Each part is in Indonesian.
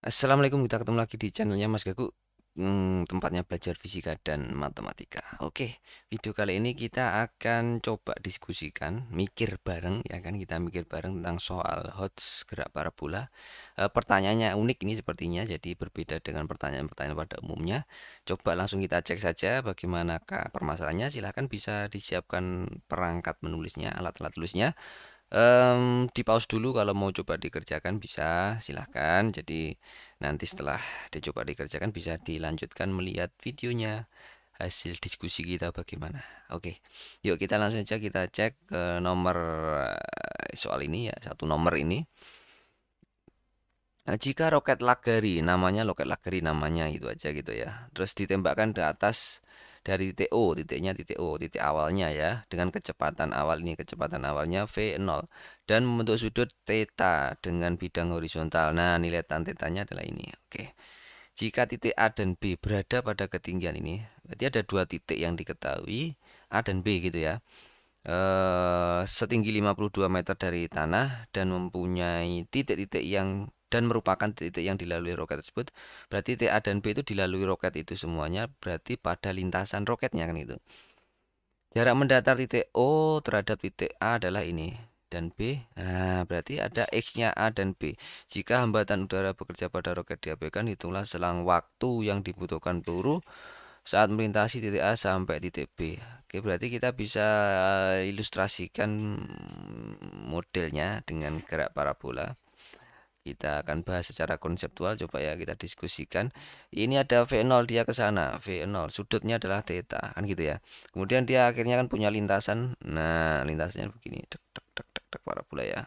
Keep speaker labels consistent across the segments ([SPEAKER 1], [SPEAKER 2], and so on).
[SPEAKER 1] Assalamualaikum, kita ketemu lagi di channelnya Mas Gaku, tempatnya belajar fisika dan matematika. Oke, video kali ini kita akan coba diskusikan, mikir bareng, ya kan, kita mikir bareng tentang soal HOTS gerak parabola. Pertanyaannya unik ini sepertinya, jadi berbeda dengan pertanyaan-pertanyaan pada umumnya. Coba langsung kita cek saja bagaimanakah permasalahannya. Silahkan bisa disiapkan perangkat menulisnya, alat-alat tulisnya. Di pause dulu kalau mau coba dikerjakan bisa, silahkan. Jadi nanti setelah dicoba dikerjakan bisa dilanjutkan melihat videonya, hasil diskusi kita bagaimana. Oke, yuk kita langsung saja kita cek ke nomor soal ini ya, satu nomor ini. Jika roket Lagari, namanya roket Lagari namanya itu aja gitu ya. Terus ditembakkan ke atas dari titik O, titiknya titik O, titik awalnya ya, dengan kecepatan awal ini, kecepatan awalnya V0 dan membentuk sudut theta dengan bidang horizontal. Nah, nilai tan tetanya adalah ini. Oke. Jika titik A dan B berada pada ketinggian ini, berarti ada dua titik yang diketahui, A dan B gitu ya. Setinggi 52 meter dari tanah dan mempunyai titik-titik yang dan merupakan titik yang dilalui roket tersebut. Berarti titik A dan B itu dilalui roket itu semuanya, berarti pada lintasan roketnya kan itu. Jarak mendatar titik O terhadap titik A adalah ini dan B. Nah, berarti ada X-nya A dan B. Jika hambatan udara bekerja pada roket diabaikan, hitunglah selang waktu yang dibutuhkan peluru saat melintasi titik A sampai titik B. Oke, berarti kita bisa ilustrasikan modelnya dengan gerak parabola. Kita akan bahas secara konseptual, coba ya kita diskusikan. Ini ada V0, dia ke sana, V0, sudutnya adalah theta, kan gitu ya. Kemudian dia akhirnya kan punya lintasan. Nah, lintasannya begini, tek tek tek tek tek parabola ya.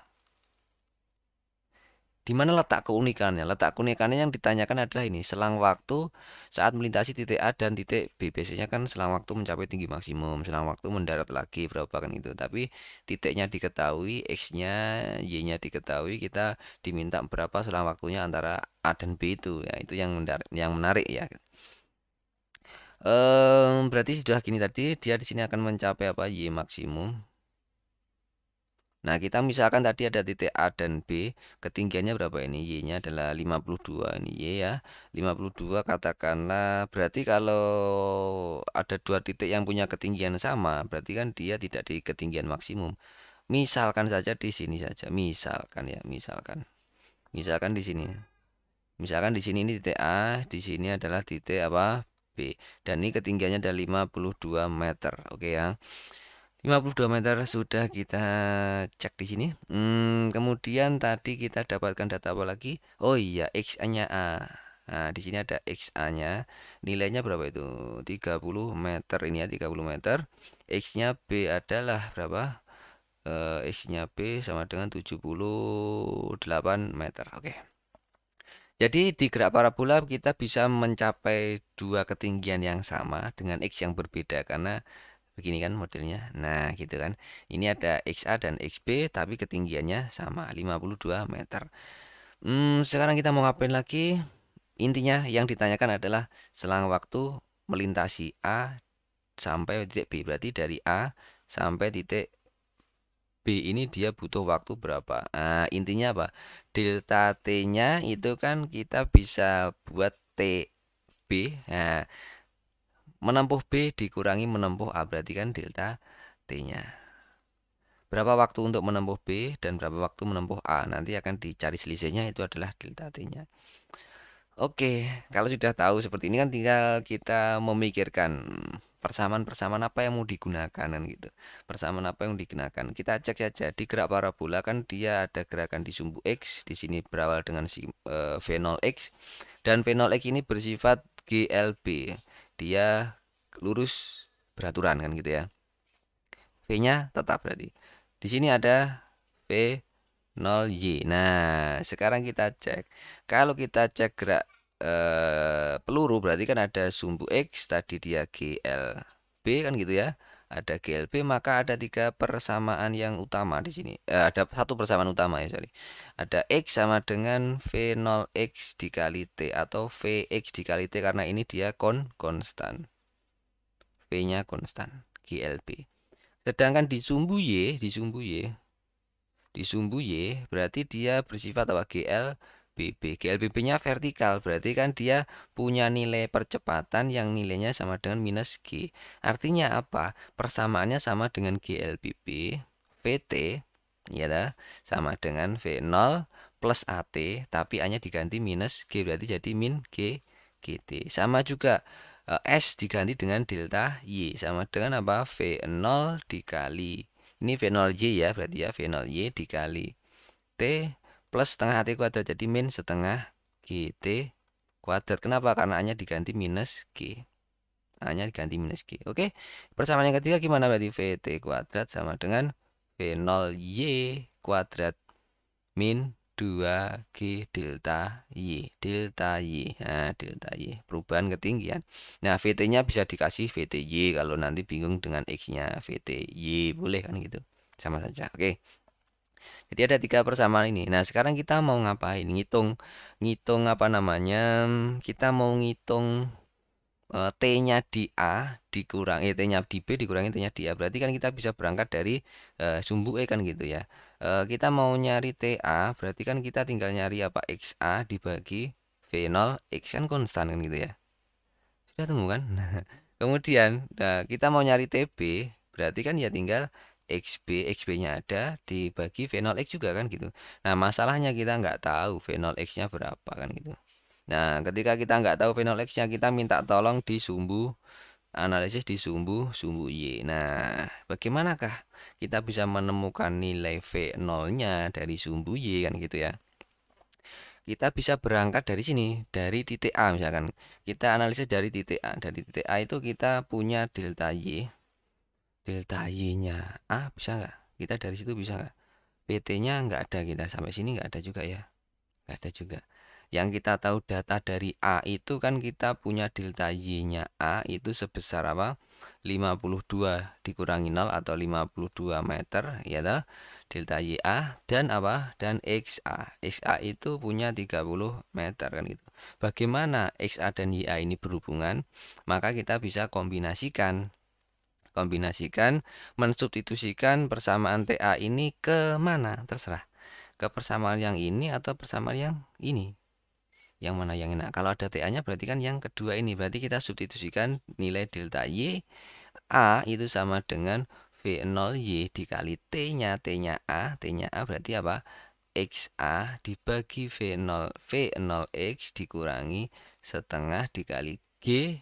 [SPEAKER 1] Di mana letak keunikannya? Letak keunikannya yang ditanyakan adalah ini, selang waktu saat melintasi titik A dan titik B. Biasanya kan selang waktu mencapai tinggi maksimum, selang waktu mendarat lagi berapa kan itu. Tapi titiknya diketahui, X-nya, Y-nya diketahui, kita diminta berapa selang waktunya antara A dan B itu. Ya, itu yang menarik ya. Berarti sudah gini tadi, dia di sini akan mencapai apa? Y maksimum. Nah, kita misalkan tadi ada titik A dan B, ketinggiannya berapa ini? Y-nya adalah 52, ini Y ya. 52 katakanlah, berarti kalau ada dua titik yang punya ketinggian sama, berarti kan dia tidak di ketinggian maksimum. Misalkan saja di sini saja, misalkan ya, misalkan. Misalkan di sini. Misalkan di sini ini titik A, di sini adalah titik apa? B. Dan ini ketinggiannya ada 52 meter. Oke ya. 52 meter sudah kita cek di sini. Kemudian tadi kita dapatkan data apa lagi? Oh iya, XA-nya A. Nah, di sini ada XA-nya. Nilainya berapa itu? 30 meter ini ya, 30 meter. X-nya B adalah berapa? X-nya B sama dengan 78 meter. Oke. Jadi di gerak parabola kita bisa mencapai dua ketinggian yang sama dengan X yang berbeda karena begini kan modelnya. Nah, gitu kan. Ini ada XA dan XB tapi ketinggiannya sama 52 meter. Sekarang kita mau ngapain lagi? Intinya yang ditanyakan adalah selang waktu melintasi A sampai titik B. Berarti dari A sampai titik B ini dia butuh waktu berapa? Nah, intinya apa? Delta T-nya itu kan kita bisa buat TB. Nah, menempuh B dikurangi menempuh A berarti kan delta T-nya. Berapa waktu untuk menempuh B dan berapa waktu menempuh A. Nanti akan dicari selisihnya itu adalah delta T-nya. Oke, kalau sudah tahu seperti ini kan tinggal kita memikirkan persamaan-persamaan apa yang mau digunakan kan gitu. Persamaan apa yang digunakan. Kita cek saja di gerak parabola kan dia ada gerakan di sumbu X. Di sini berawal dengan V0X dan V0X ini bersifat GLB. Dia lurus beraturan kan gitu ya. V-nya tetap berarti. Di sini ada V0Y. Nah, sekarang kita cek. Kalau kita cek gerak peluru berarti kan ada sumbu X tadi dia GLB kan gitu ya. Ada GLB maka ada tiga persamaan yang utama di sini. Ada satu persamaan utama ya, sorry. Ada X sama dengan V0X dikali T atau Vx dikali T karena ini dia konstan. V-nya konstan, GLB. Sedangkan di sumbu Y berarti dia bersifat apa? GL GLBB. GLBB-nya vertikal, berarti kan dia punya nilai percepatan yang nilainya sama dengan minus G. Artinya apa? Persamaannya sama dengan GLBB, VT, ya dah, sama dengan V0 plus AT, tapi A-nya diganti minus G, berarti jadi min G, GT. Sama juga S diganti dengan delta Y, sama dengan apa? V0 dikali, ini V0Y ya, berarti ya V0Y dikali T plus setengah AT kuadrat, jadi min setengah GT kuadrat. Kenapa? Karena A-nya diganti minus G. A-nya diganti minus G. Oke. Persamaan yang ketiga gimana? Berarti VT kuadrat sama dengan V0Y kuadrat min 2G delta Y. Delta Y. Nah, delta Y. Perubahan ketinggian. Nah, VT-nya bisa dikasih VTY kalau nanti bingung dengan X-nya. VTY. Boleh kan gitu. Sama saja. Oke. Jadi ada 3 persamaan ini. Nah, sekarang kita mau ngapain? Ngitung apa namanya? Kita mau ngitung T-nya di A dikurangi T-nya di B dikurangi T-nya di A. Berarti kan kita bisa berangkat dari sumbu E kan gitu ya. Kita mau nyari TA, berarti kan kita tinggal nyari apa? XA dibagi V0, X kan konstan kan gitu ya. Sudah temu kan? Kemudian kita mau nyari TB, berarti kan ya tinggal XB-nya ada dibagi V0 X juga kan gitu. Nah, masalahnya kita nggak tahu V0 X-nya berapa kan gitu. Nah, ketika kita nggak tahu V0 X-nya, kita minta tolong di sumbu, analisis di sumbu Y. Nah, bagaimanakah kita bisa menemukan nilai V0-nya dari sumbu Y kan gitu ya. Kita bisa berangkat dari sini, dari titik A misalkan. Kita analisis dari titik A. Dari titik A itu kita punya delta Y. Delta Y-nya A bisa nggak? Kita dari situ bisa nggak? PT-nya nggak ada, kita sampai sini nggak ada juga ya. Nggak ada juga. Yang kita tahu data dari A itu kan kita punya delta Y-nya A itu sebesar apa? 52 dikurangi 0 atau 52 meter ya toh. Delta YA dan apa? Dan XA. XA itu punya 30 meter kan gitu. Bagaimana XA dan YA ini berhubungan? Maka kita bisa kombinasikan mensubstitusikan persamaan TA ini ke mana? Terserah. Ke persamaan yang ini atau persamaan yang ini. Yang mana yang enak? Kalau ada TA-nya berarti kan yang kedua ini. Berarti kita substitusikan nilai delta Y A itu sama dengan V0Y dikali T-nya A berarti apa? XA dibagi V0X dikurangi setengah dikali G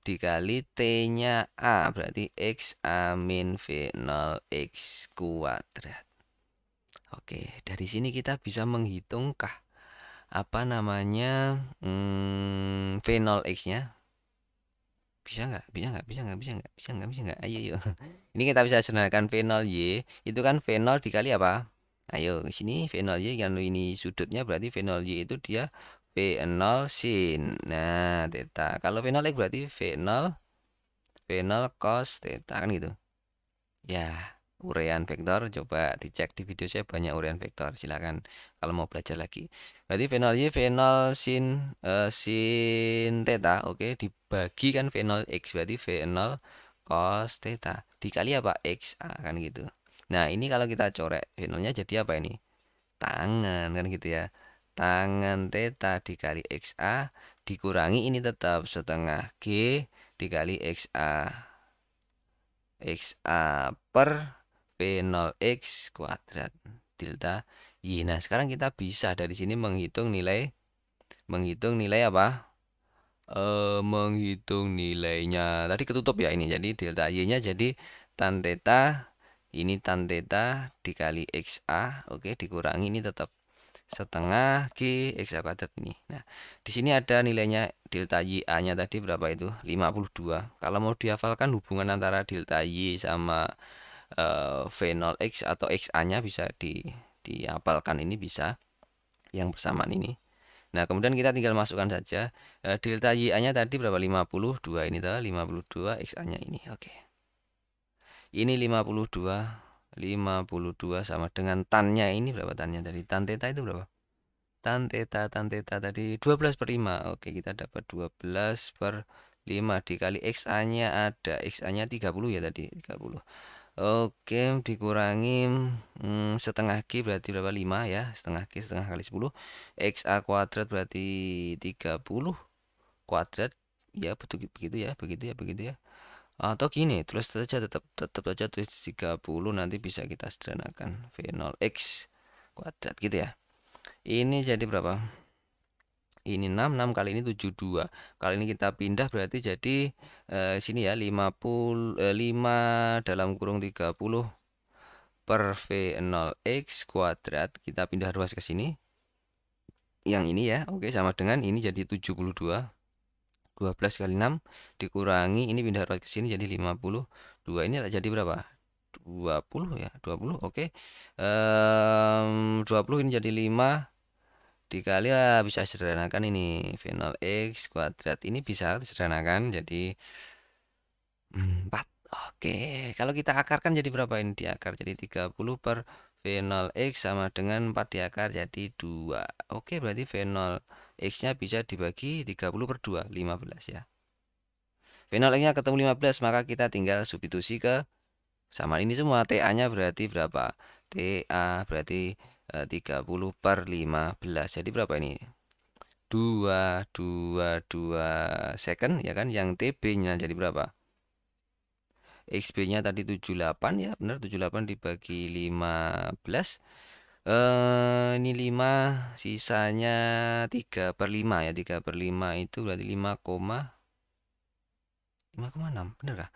[SPEAKER 1] dikali T-nya A, berarti XA min V0X kuadrat. Oke, dari sini kita bisa menghitungkah apa namanya V0X-nya? Bisa nggak? Ayo. Ini kita bisa sederhanakan V0Y itu kan V0 dikali apa? Ayo ke sini V0Y yang ini sudutnya berarti V0Y itu dia V0 sin. Nah, theta. Kalau V0X berarti V0 cos theta kan gitu. Ya, urean vektor coba dicek di video saya, banyak urean vektor. Silakan kalau mau belajar lagi. Berarti V0Y V0 sin theta, oke, dibagi kan V0 X berarti V0 cos theta dikali apa? XA kan gitu. Nah, ini kalau kita coret V0-nya jadi apa ini? Tangan kan gitu ya. Tangan theta dikali XA dikurangi ini tetap setengah G dikali XA per V0X kuadrat delta Y. Nah, sekarang kita bisa dari sini menghitung nilai apa? Menghitung nilainya. Tadi ketutup ya ini. Jadi delta Y-nya jadi tan theta, ini tan theta dikali XA, oke, dikurangi ini tetap setengah G XA kuadrat ini. Nah, di sini ada nilainya delta YA-nya tadi berapa itu? 52. Kalau mau dihafalkan hubungan antara delta Y sama V0X atau XA-nya bisa dihafalkan, ini bisa yang bersamaan ini. Nah, kemudian kita tinggal masukkan saja delta YA-nya tadi berapa? 52 ini tuh, 52 XA-nya ini. Oke. Ini 52 sama dengan tannya ini berapa tannya tadi? Tan theta itu berapa? Tan theta tadi 12/5. Oke, kita dapat 12/5 dikali XA-nya ada. XA-nya 30 ya tadi, 30. Oke, dikurangi setengah G berarti berapa? 5 ya. Setengah G setengah kali 10. XA kuadrat berarti 30 kuadrat. Ya, betul begitu ya, begitu ya, begitu ya. Atau gini, tulis saja tetap tetap saja tulis 30, nanti bisa kita sederhanakan V0 X kuadrat gitu ya. Ini jadi berapa? Ini 6, 6 kali ini 72. Kali ini kita pindah berarti jadi sini ya 5 dalam kurung 30 per V0 X kuadrat. Kita pindah ruas ke sini. Yang ini ya, oke, sama dengan ini jadi 72. 12 kali 6 dikurangi ini pindah ruas ke sini jadi 52. Ini jadi berapa? 20 ya, 20. Oke. 20 ini jadi 5 dikali ya, bisa sederhanakan ini V0 X kuadrat. Ini bisa disederhanakan jadi 4. Oke, kalau kita akarkan jadi berapa ini diakar? Jadi 30 per V0 X sama dengan 4 diakar jadi 2. Oke, berarti V0 X-nya bisa dibagi 30 per 2, 15 ya. V0 X-nya ketemu 15, maka kita tinggal substitusi ke sama ini semua. TA-nya berarti berapa? TA berarti 30 per 15. Jadi berapa ini? 2 second ya kan? Yang TB-nya jadi berapa? XB-nya tadi 78 ya, benar 78 dibagi 15. Ini 5, sisanya 3 per 5 ya. 3 per 5 itu berarti 5,6, bener kah?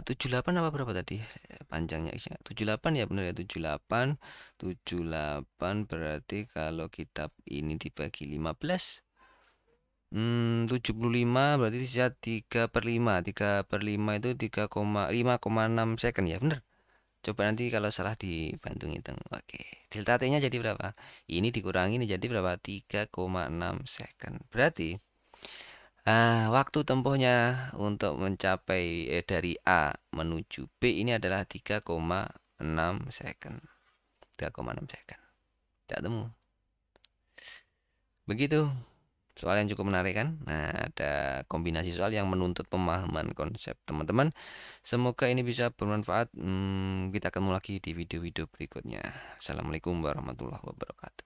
[SPEAKER 1] 78 apa berapa tadi? Panjangnya X-nya 78 ya, bener ya, 78. 78 berarti kalau kita ini dibagi 15, 75 berarti sisa 3 per 5. 3 per 5 itu 5,6 second ya, bener. Coba nanti kalau salah dibantu ngitung. Oke. Delta T-nya jadi berapa? Ini dikurangi ini jadi berapa? 3,6 second. Berarti waktu tempuhnya untuk mencapai dari A menuju B ini adalah 3,6 second. 3,6 second. Tidak temu. Begitu. Soal yang cukup menarik kan? Nah, ada kombinasi soal yang menuntut pemahaman konsep teman-teman. Semoga ini bisa bermanfaat. Kita ketemu lagi di video-video berikutnya. Assalamualaikum warahmatullahi wabarakatuh.